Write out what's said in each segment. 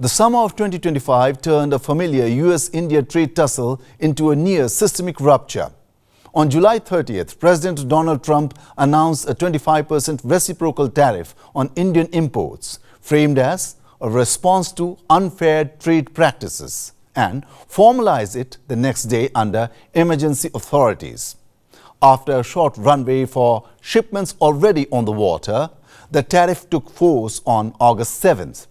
The summer of 2025 turned a familiar US-India trade tussle into a near systemic rupture. On July 30th, President Donald Trump announced a 25% reciprocal tariff on Indian imports, framed as a response to unfair trade practices, and formalized it the next day under emergency authorities. After a short runway for shipments already on the water, the tariff took force on August 7th.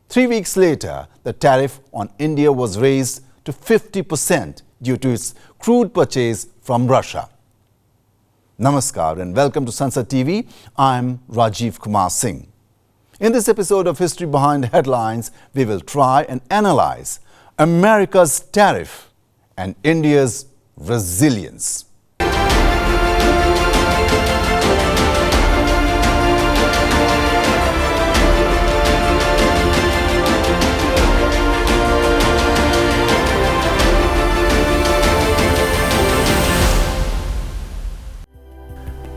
3 weeks later, the tariff on India was raised to 50% due to its crude purchase from Russia. Namaskar and welcome to Sansad TV. I'm Rajiv Kumar Singh. In this episode of History Behind Headlines, we will try and analyze America's tariff and India's resilience.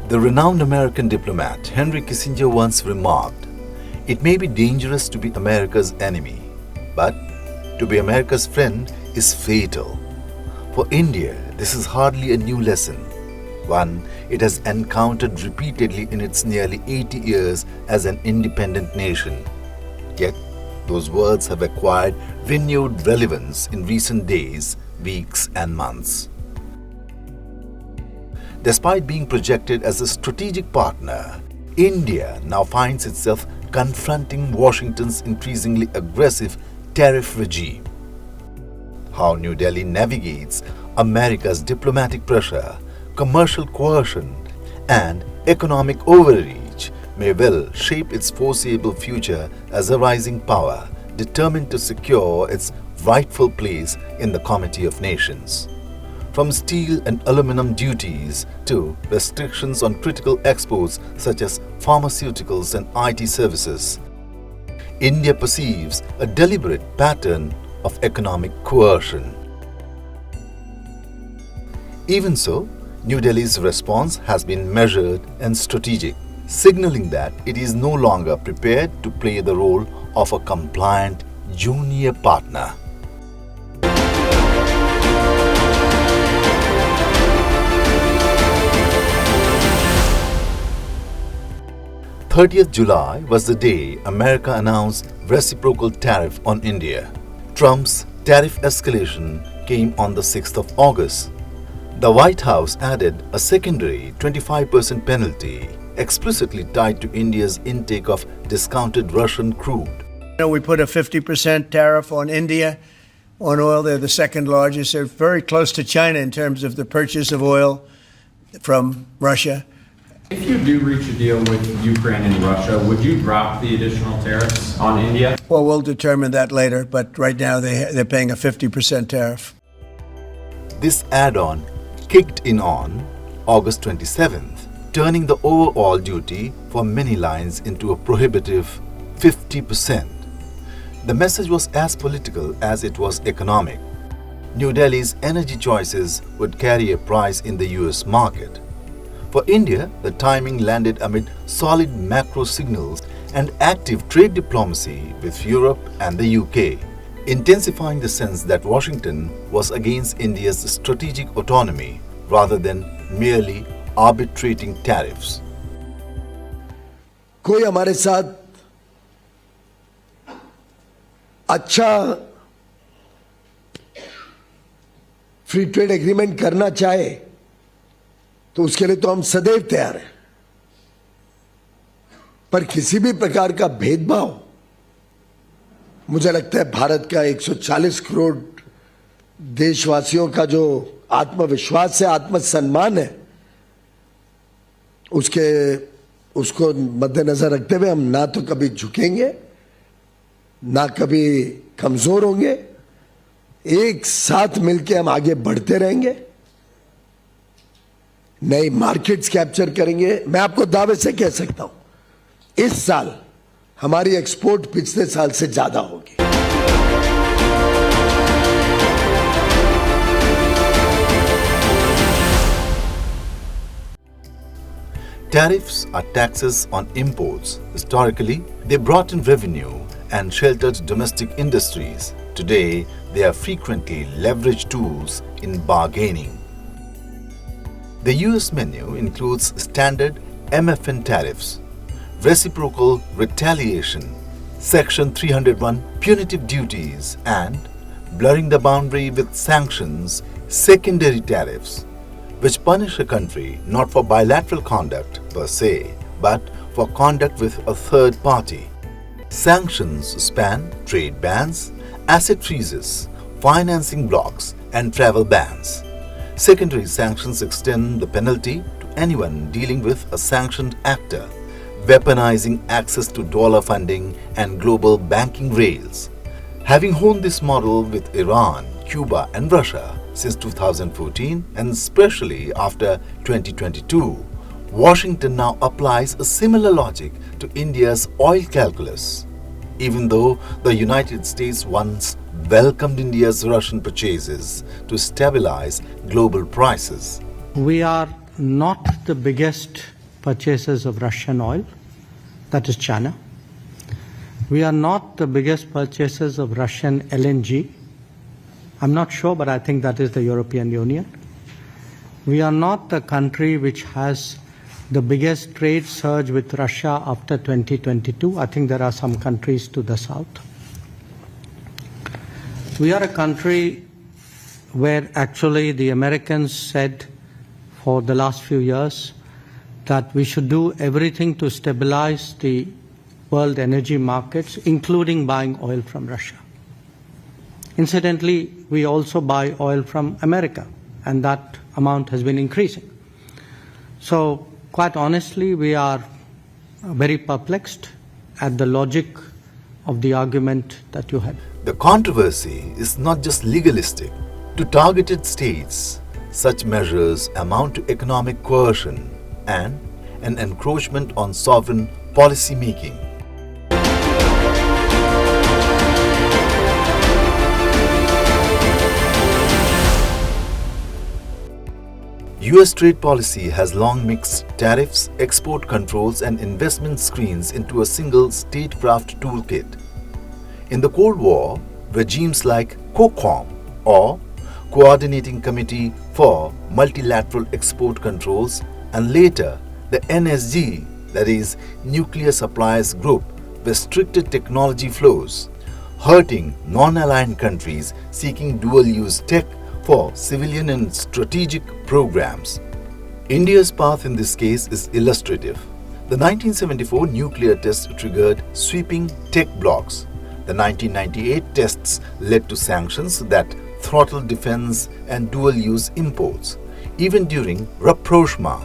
The renowned American diplomat Henry Kissinger once remarked, "It may be dangerous to be America's enemy, but to be America's friend is fatal." For India, this is hardly a new lesson, one it has encountered repeatedly in its nearly 80 years as an independent nation. Yet, those words have acquired renewed relevance in recent days, weeks, and months. Despite being projected as a strategic partner, India now finds itself confronting Washington's increasingly aggressive tariff regime. How New Delhi navigates America's diplomatic pressure, commercial coercion, and economic overreach may well shape its foreseeable future as a rising power determined to secure its rightful place in the Committee of Nations. From steel and aluminum duties to restrictions on critical exports such as pharmaceuticals and IT services, India perceives a deliberate pattern of economic coercion. Even so, New Delhi's response has been measured and strategic, signaling that it is no longer prepared to play the role of a compliant junior partner. 30th July was the day America announced reciprocal tariff on India. Trump's tariff escalation came on the 6th of August. The White House added a secondary 25% penalty explicitly tied to India's intake of discounted Russian crude. We put a 50% tariff on India on oil. They're the second largest. They're very close to China in terms of the purchase of oil from Russia. If you do reach a deal with Ukraine and Russia, would you drop the additional tariffs on India? Well, we'll determine that later, but right now they're paying a 50% tariff. This add-on kicked in on August 27th, turning the overall duty for many lines into a prohibitive 50%. The message was as political as it was economic. New Delhi's energy choices would carry a price in the US market. For India, the timing landed amid solid macro signals and active trade diplomacy with Europe and the UK, intensifying the sense that Washington was against India's strategic autonomy rather than merely arbitrating tariffs. कोई हमारे साथ अच्छा free trade agreement करना चाहे तो उसके लिए तो हम सदैव तैयार हैं, पर किसी भी प्रकार का भेदभाव मुझे लगता है भारत का 140 करोड़ देशवासियों का जो आत्मविश्वास है, आत्मसम्मान है, उसको मद्देनजर रखते हुए हम ना तो कभी झुकेंगे, ना कभी कमजोर होंगे, एक साथ मिलकर हम आगे बढ़ते रहेंगे, नई मार्केट्स कैप्चर करेंगे। मैं आपको दावे से कह सकता हूं इस साल हमारी एक्सपोर्ट पिछले साल से ज्यादा होगी। Tariffs are taxes on imports. Historically, they brought in revenue and sheltered domestic industries, today they are frequently leveraged tools in bargaining. The US menu includes standard MFN tariffs, reciprocal retaliation, Section 301 punitive duties, and, blurring the boundary with sanctions, secondary tariffs, which punish a country not for bilateral conduct per se, but for conduct with a third party. Sanctions span trade bans, asset freezes, financing blocks, and travel bans. Secondary sanctions extend the penalty to anyone dealing with a sanctioned actor, weaponizing access to dollar funding and global banking rails. Having honed this model with Iran, Cuba, and Russia since 2014, and especially after 2022, Washington now applies a similar logic to India's oil calculus. Even though the United States once welcomed India's Russian purchases to stabilize global prices. We are not the biggest purchasers of Russian oil, that is China. We are not the biggest purchasers of Russian LNG. I'm not sure, but I think that is the European Union. We are not the country which has the biggest trade surge with Russia after 2022. I think there are some countries to the south. We are a country where actually the Americans said for the last few years that we should do everything to stabilize the world energy markets, including buying oil from Russia. Incidentally, we also buy oil from America, and that amount has been increasing. So, quite honestly, we are very perplexed at the logic of the argument that you had. The controversy is not just legalistic. To targeted states, such measures amount to economic coercion and an encroachment on sovereign policy making. US trade policy has long mixed tariffs, export controls, and investment screens into a single statecraft toolkit. In the Cold War, regimes like COCOM or Coordinating Committee for Multilateral Export Controls, and later the NSG, that is Nuclear Suppliers Group, restricted technology flows, hurting non-aligned countries seeking dual-use tech for civilian and strategic programs. India's path in this case is illustrative. The 1974 nuclear test triggered sweeping tech blocks. The 1998 tests led to sanctions that throttled defense and dual-use imports. Even during rapprochement,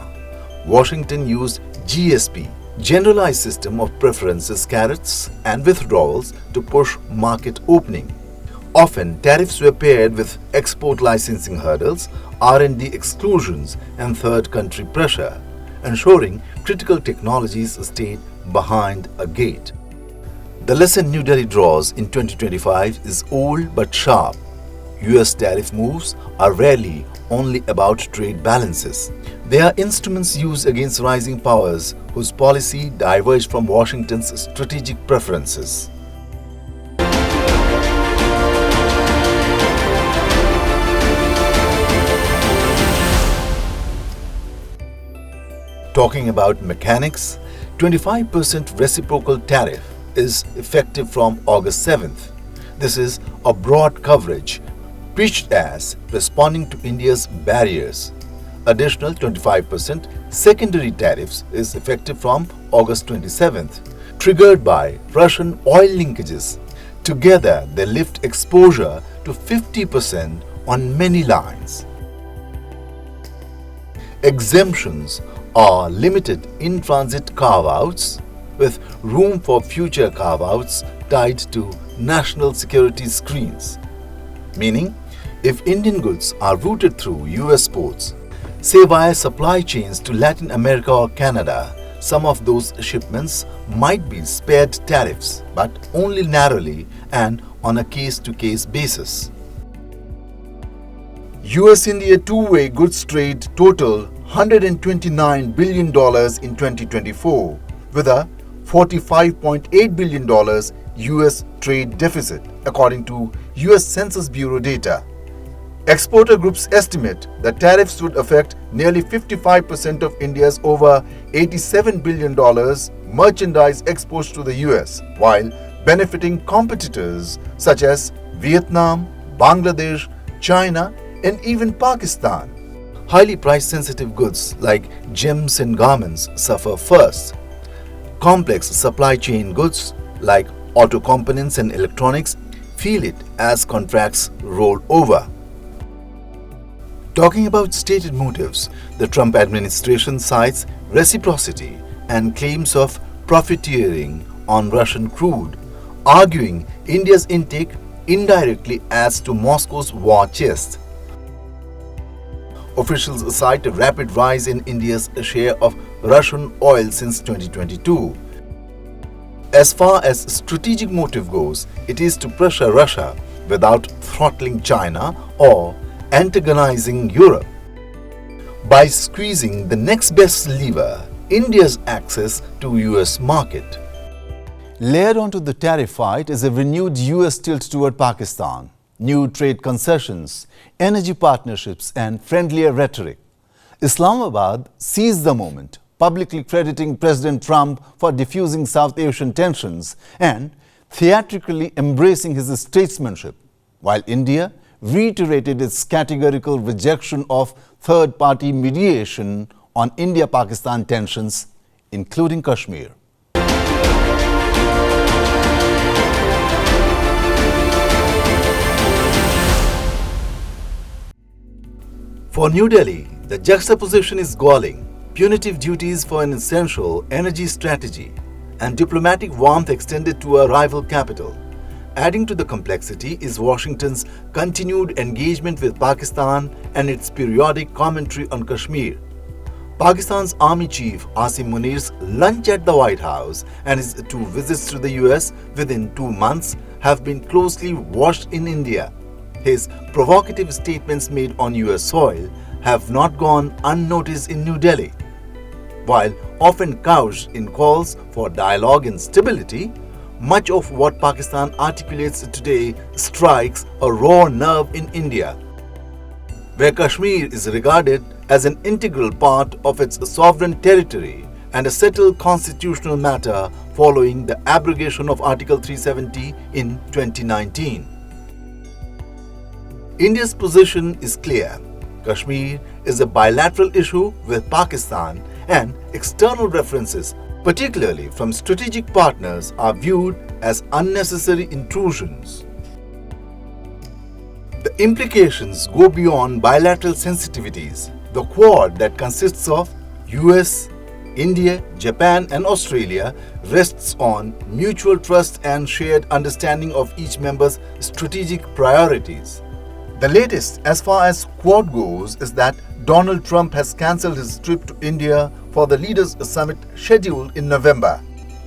Washington used GSP, Generalized System of Preferences carrots and withdrawals, to push market opening. Often, tariffs were paired with export licensing hurdles, R&D exclusions, and third country pressure, ensuring critical technologies stayed behind a gate. The lesson New Delhi draws in 2025 is old but sharp. US tariff moves are rarely only about trade balances. They are instruments used against rising powers whose policy diverged from Washington's strategic preferences. Talking about mechanics, 25% reciprocal tariff is effective from August 7th. This is a broad coverage, pitched as responding to India's barriers. Additional 25% secondary tariffs is effective from August 27th, triggered by Russian oil linkages. Together, they lift exposure to 50% on many lines. Exemptions are limited in-transit carve-outs, with room for future carve-outs tied to national security screens. Meaning, if Indian goods are routed through US ports, say via supply chains to Latin America or Canada, some of those shipments might be spared tariffs, but only narrowly and on a case-to-case basis. US-India two-way goods trade totaled $129 billion in 2024, with a $45.8 billion US trade deficit, according to US Census Bureau data. Exporter groups estimate that tariffs would affect nearly 55% of India's over $87 billion merchandise exports to the US, while benefiting competitors such as Vietnam, Bangladesh, China, and even Pakistan. Highly price-sensitive goods like gems and garments suffer first. Complex supply chain goods like auto components and electronics feel it as contracts roll over. Talking about stated motives, the Trump administration cites reciprocity and claims of profiteering on Russian crude, arguing India's intake indirectly adds to Moscow's war chest. Officials cite a rapid rise in India's share of Russian oil since 2022. As far as strategic motive goes, it is to pressure Russia without throttling China or antagonizing Europe. By squeezing the next best lever, India's access to US market. Layered onto the tariff fight is a renewed US tilt toward Pakistan, new trade concessions, energy partnerships and friendlier rhetoric. Islamabad seized the moment, publicly crediting President Trump for diffusing South Asian tensions and theatrically embracing his statesmanship, while India reiterated its categorical rejection of third-party mediation on India-Pakistan tensions, including Kashmir. For New Delhi, the juxtaposition is galling. Punitive duties for an essential energy strategy and diplomatic warmth extended to a rival capital. Adding to the complexity is Washington's continued engagement with Pakistan and its periodic commentary on Kashmir. Pakistan's Army Chief Asim Munir's lunch at the White House and his 2 visits to the US within 2 months have been closely watched in India. His provocative statements made on US soil have not gone unnoticed in New Delhi. While often couched in calls for dialogue and stability, much of what Pakistan articulates today strikes a raw nerve in India, where Kashmir is regarded as an integral part of its sovereign territory and a settled constitutional matter following the abrogation of Article 370 in 2019. India's position is clear. Kashmir is a bilateral issue with Pakistan, and external references, particularly from strategic partners, are viewed as unnecessary intrusions. The implications go beyond bilateral sensitivities. The Quad, that consists of US, India, Japan and Australia, rests on mutual trust and shared understanding of each member's strategic priorities. The latest as far as Quad goes is that Donald Trump has cancelled his trip to India for the Leaders' Summit scheduled in November.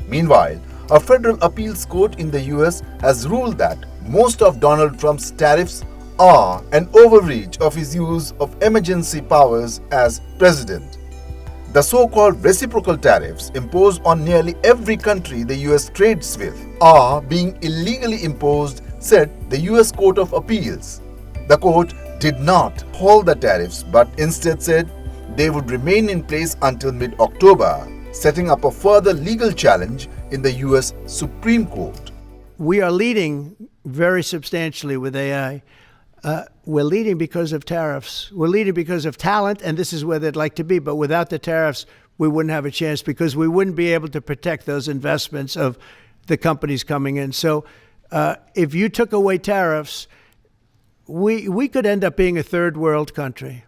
Meanwhile, a federal appeals court in the US has ruled that most of Donald Trump's tariffs are an overreach of his use of emergency powers as president. The so-called reciprocal tariffs imposed on nearly every country the US trades with are being illegally imposed, said the US Court of Appeals. The court did not hold the tariffs but instead said they would remain in place until mid-October, setting up a further legal challenge in the US Supreme Court. We are leading very substantially with AI. We're leading because of tariffs. We're leading because of talent, and this is where they'd like to be. But without the tariffs, we wouldn't have a chance because we wouldn't be able to protect those investments of the companies coming in. So if you took away tariffs, we could end up being a third world country.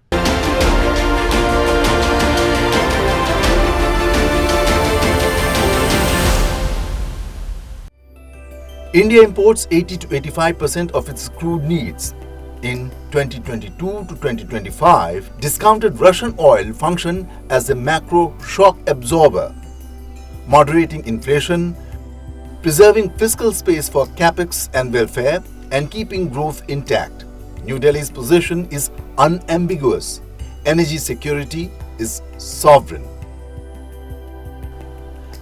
India imports 80 to 85% of its crude needs. In 2022 to 2025, discounted Russian oil functioned as a macro shock absorber, moderating inflation, preserving fiscal space for capex and welfare, and keeping growth intact. New Delhi's position is unambiguous. Energy security is sovereign.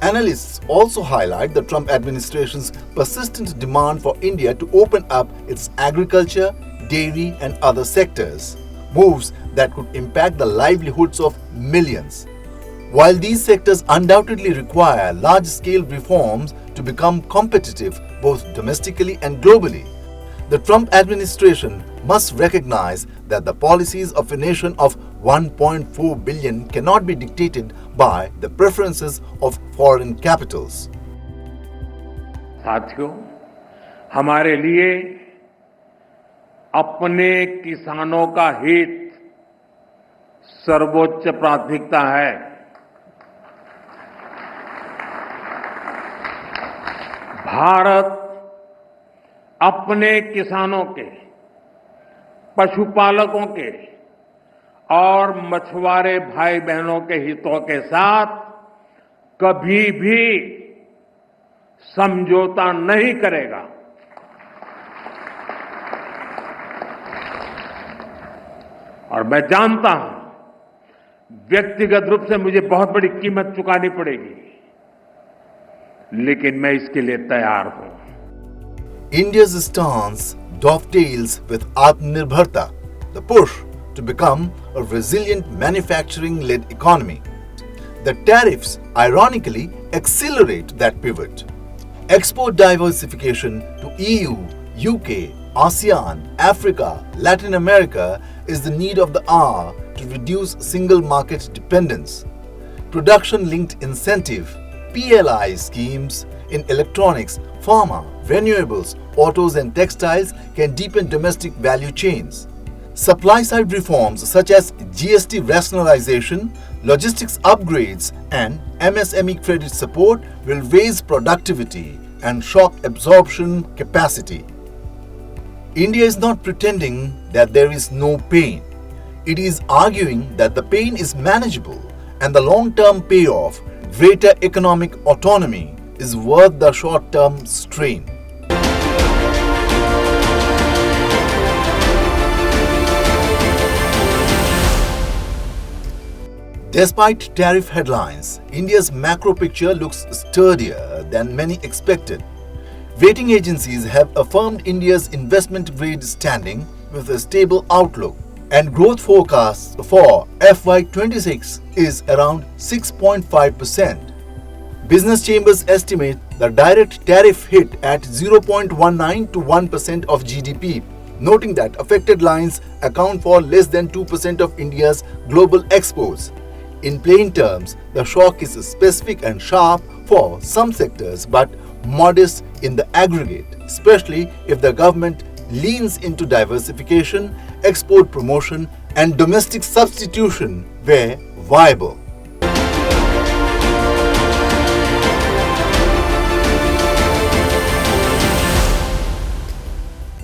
Analysts also highlight the Trump administration's persistent demand for India to open up its agriculture, dairy and other sectors, moves that could impact the livelihoods of millions. While these sectors undoubtedly require large-scale reforms to become competitive both domestically and globally, the Trump administration must recognize that the policies of a nation of 1.4 billion cannot be dictated by the preferences of foreign capitals. साथियों, हमारे लिए अपने किसानों का हित सर्वोच्च प्राथमिकता है। भारत अपने किसानों के, पशुपालकों के और मछुआरे भाई बहनों के हितों के साथ कभी भी समझौता नहीं करेगा। और मैं जानता हूं व्यक्तिगत रूप से मुझे बहुत बड़ी कीमत चुकानी पड़ेगी, लेकिन मैं इसके लिए तैयार हूं। India's stance dovetails with Aatmanirbharta, the push to become a resilient manufacturing-led economy. The tariffs, ironically, accelerate that pivot. Export diversification to EU, UK, ASEAN, Africa, Latin America is the need of the hour to reduce single market dependence. Production-linked incentive, PLI schemes in electronics, pharma, renewables, autos and textiles can deepen domestic value chains. Supply-side reforms such as GST rationalization, logistics upgrades and MSME credit support will raise productivity and shock absorption capacity. India is not pretending that there is no pain. It is arguing that the pain is manageable and the long-term payoff, greater economic autonomy, is worth the short-term strain. Despite tariff headlines, India's macro picture looks sturdier than many expected. Rating agencies have affirmed India's investment-grade standing with a stable outlook, and growth forecast for FY26 is around 6.5%. Business chambers estimate the direct tariff hit at 0.19 to 1% of GDP, noting that affected lines account for less than 2% of India's global exports. In plain terms, the shock is specific and sharp for some sectors but modest in the aggregate, especially if the government leans into diversification, export promotion and domestic substitution where viable.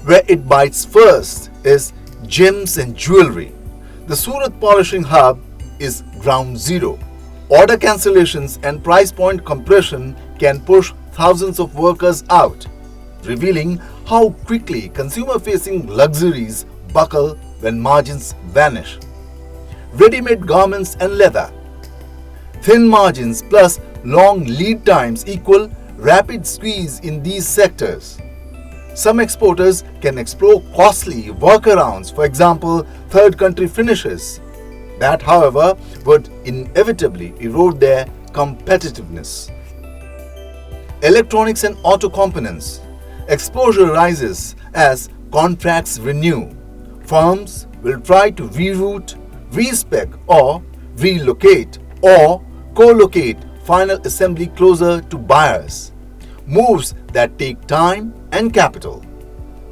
Where it bites first is gems and jewelry. The Surat polishing hub is ground zero. Order cancellations and price point compression can push thousands of workers out, revealing how quickly consumer-facing luxuries buckle when margins vanish. Ready-made garments and leather. Thin margins plus long lead times equal rapid squeeze in these sectors. Some exporters can explore costly workarounds, for example, third country finishes. That, however, would inevitably erode their competitiveness. Electronics and auto components. Exposure rises as contracts renew. Firms will try to reroute, respec or relocate or co-locate final assembly closer to buyers. Moves that take time and capital.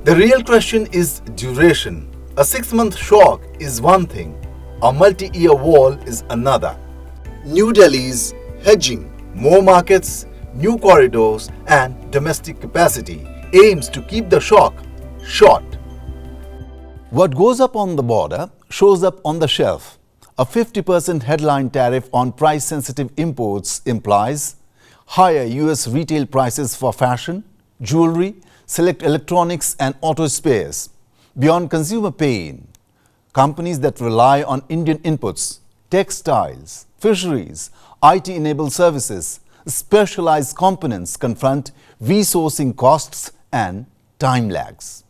The real question is duration. A 6-month shock is one thing. A multi-year wall is another. New Delhi's hedging, more markets, new corridors and domestic capacity aims to keep the shock short. What goes up on the border shows up on the shelf. A 50% headline tariff on price-sensitive imports implies higher US retail prices for fashion, jewelry, select electronics and auto spares. Beyond consumer pain, companies that rely on Indian inputs, textiles, fisheries, IT-enabled services, specialized components confront resourcing costs and time lags.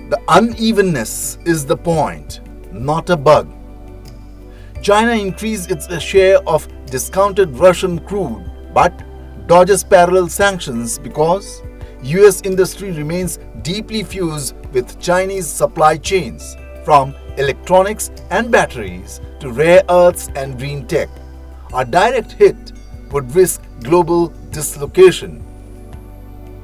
The unevenness is the point, not a bug. China increased its share of discounted Russian crude but dodges parallel sanctions because US industry remains deeply fused with Chinese supply chains, from electronics and batteries to rare earths and green tech. A direct hit would risk global dislocation.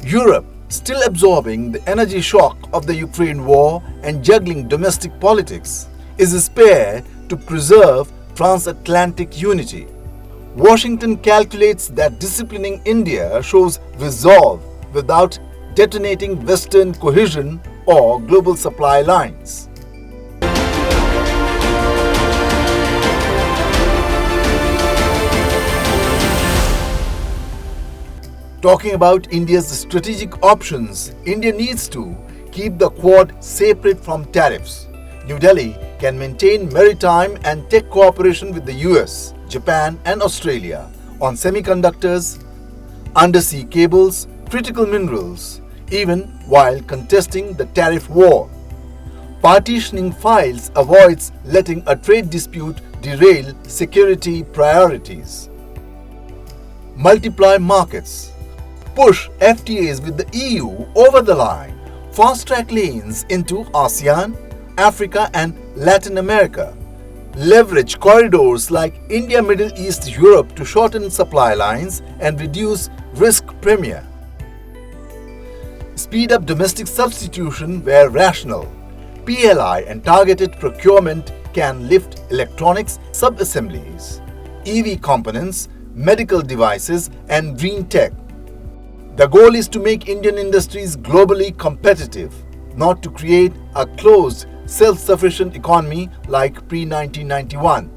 Europe, still absorbing the energy shock of the Ukraine war and juggling domestic politics, is spared to preserve transatlantic unity. Washington calculates that disciplining India shows resolve without detonating Western cohesion or global supply lines. Talking about India's strategic options, India needs to keep the Quad separate from tariffs. New Delhi can maintain maritime and tech cooperation with the US, Japan and Australia on semiconductors, undersea cables, critical minerals, even while contesting the tariff war. Partitioning files avoids letting a trade dispute derail security priorities. Multiply markets. Push FTAs with the EU over the line. Fast-track lanes into ASEAN, Africa and Latin America. Leverage corridors like India, Middle East, Europe to shorten supply lines and reduce risk premium. Speed up domestic substitution where rational. PLI and targeted procurement can lift electronics sub-assemblies, EV components, medical devices and green tech. The goal is to make Indian industries globally competitive, not to create a closed, self-sufficient economy like pre-1991.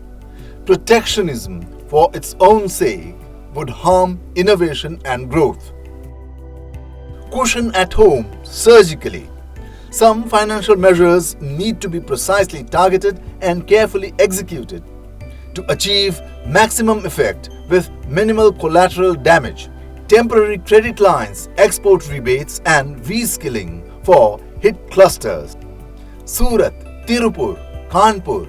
Protectionism for its own sake would harm innovation and growth. Cushion at home surgically. Some financial measures need to be precisely targeted and carefully executed to achieve maximum effect with minimal collateral damage. Temporary credit lines, export rebates and reskilling for hit clusters. Surat, Tirupur, Kanpur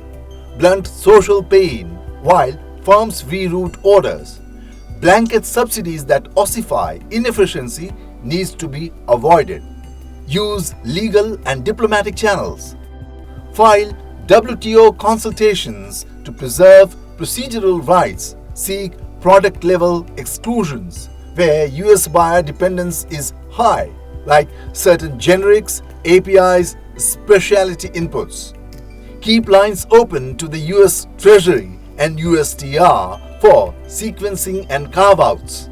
blunt social pain while firms reroute orders. Blanket subsidies that ossify inefficiency needs to be avoided. Use legal and diplomatic channels. File WTO consultations to preserve procedural rights. Seek product-level exclusions where US buyer dependence is high, like certain generics, APIs, specialty inputs. Keep lines open to the US Treasury and USTR for sequencing and carve-outs.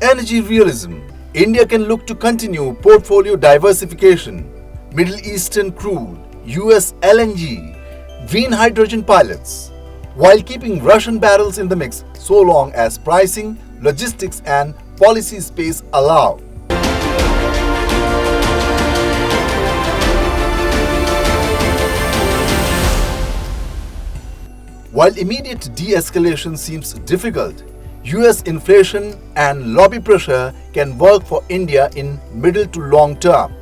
Energy realism. India can look to continue portfolio diversification, Middle Eastern crude, US LNG, green hydrogen pilots, while keeping Russian barrels in the mix so long as pricing, logistics and policy space allow. While immediate de-escalation seems difficult, US inflation and lobby pressure can work for India in middle to long term.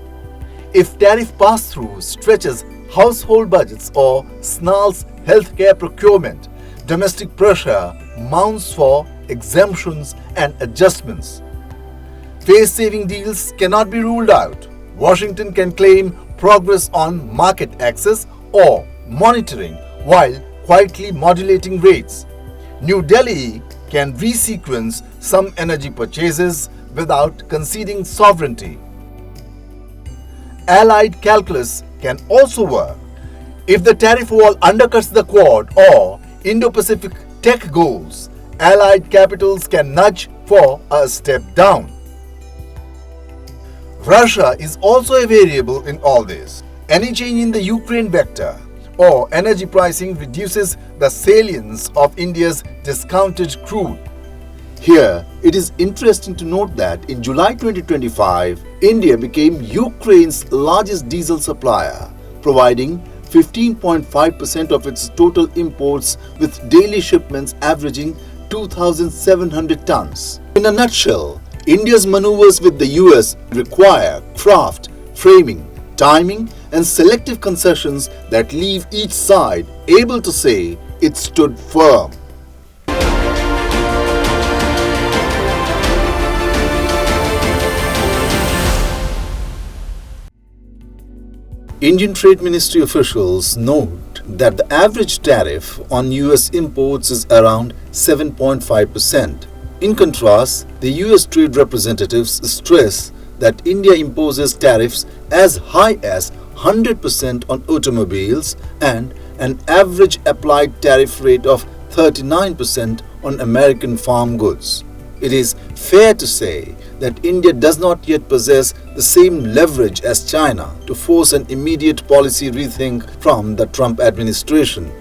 If tariff pass-through stretches household budgets or snarls healthcare procurement, domestic pressure mounts for exemptions and adjustments. Face-saving deals cannot be ruled out. Washington can claim progress on market access or monitoring while quietly modulating rates. New Delhi can resequence some energy purchases without conceding sovereignty. Allied calculus can also work. If the tariff wall undercuts the Quad or Indo-Pacific tech goals, allied capitals can nudge for a step down. Russia is also a variable in all this. Any change in the Ukraine vector or energy pricing reduces the salience of India's discounted crude. Here, it is interesting to note that in July 2025, India became Ukraine's largest diesel supplier, providing 15.5% of its total imports, with daily shipments averaging 2,700 tons. In a nutshell, India's maneuvers with the US require craft, framing, timing and selective concessions that leave each side able to say it stood firm. Indian Trade Ministry officials note that the average tariff on US imports is around 7.5%. In contrast, the US trade representatives stress that India imposes tariffs as high as 100% on automobiles and an average applied tariff rate of 39% on American farm goods. It is fair to say that India does not yet possess the same leverage as China to force an immediate policy rethink from the Trump administration.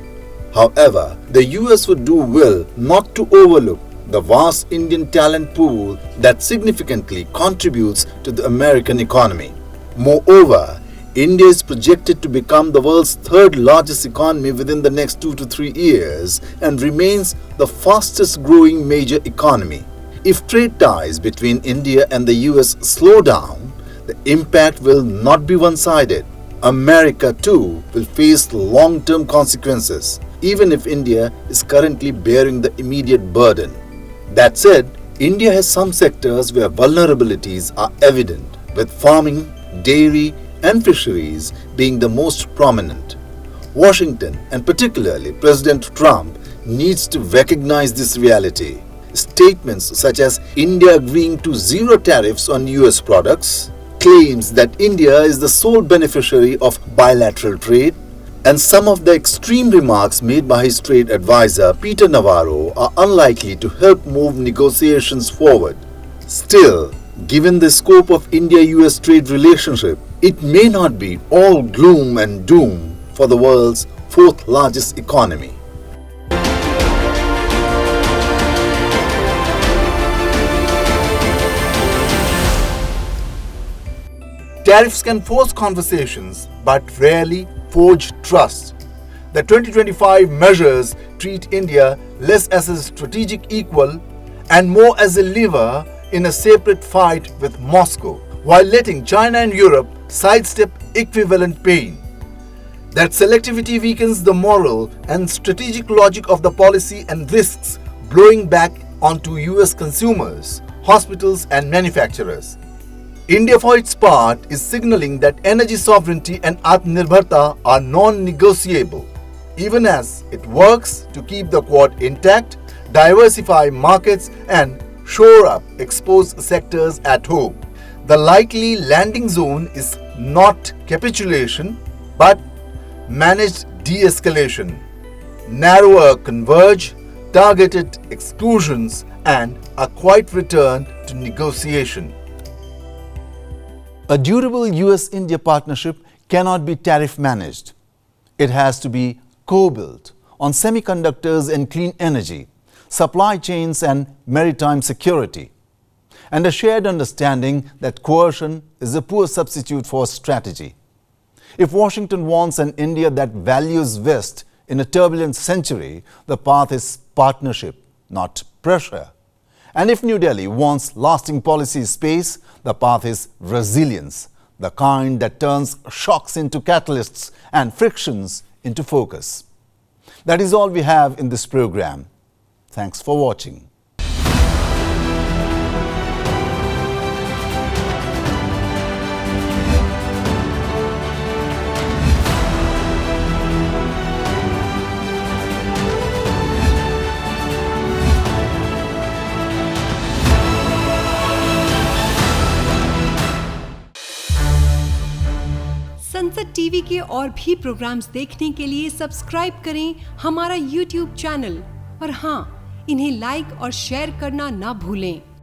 However, the US would do well not to overlook the vast Indian talent pool that significantly contributes to the American economy. Moreover, India is projected to become the world's third largest economy within the next 2 to 3 years and remains the fastest growing major economy. If trade ties between India and the US slow down, the impact will not be one-sided. America too will face long-term consequences, even if India is currently bearing the immediate burden. That said, India has some sectors where vulnerabilities are evident, with farming, dairy and fisheries being the most prominent. Washington, and particularly President Trump, needs to recognize this reality. Statements such as India agreeing to zero tariffs on US products, claims that India is the sole beneficiary of bilateral trade, and some of the extreme remarks made by his trade advisor Peter Navarro are unlikely to help move negotiations forward. Still, given the scope of India-US trade relationship, it may not be all gloom and doom for the world's fourth largest economy. Tariffs can force conversations, but rarely forge trust. The 2025 measures treat India less as a strategic equal and more as a lever in a separate fight with Moscow, while letting China and Europe sidestep equivalent pain. That selectivity weakens the moral and strategic logic of the policy and risks blowing back onto US consumers, hospitals and manufacturers. India, for its part, is signaling that energy sovereignty and Aatmanirbharta are non-negotiable, even as it works to keep the Quad intact, diversify markets and shore up exposed sectors at home. The likely landing zone is not capitulation, but managed de-escalation, narrower converge, targeted exclusions and a quiet return to negotiation. A durable US-India partnership cannot be tariff managed. It has to be co-built on semiconductors and clean energy, supply chains and maritime security, and a shared understanding that coercion is a poor substitute for strategy. If Washington wants an India that values West in a turbulent century, the path is partnership, not pressure. And if New Delhi wants lasting policy space, the path is resilience, the kind that turns shocks into catalysts and frictions into focus. That is all we have in this program. Thanks for watching. संसद TV के और भी programmes देखने के लिए subscribe करें हमारा YouTube channel और हाँ, इन्हें लाइक और शेयर करना ना भूलें।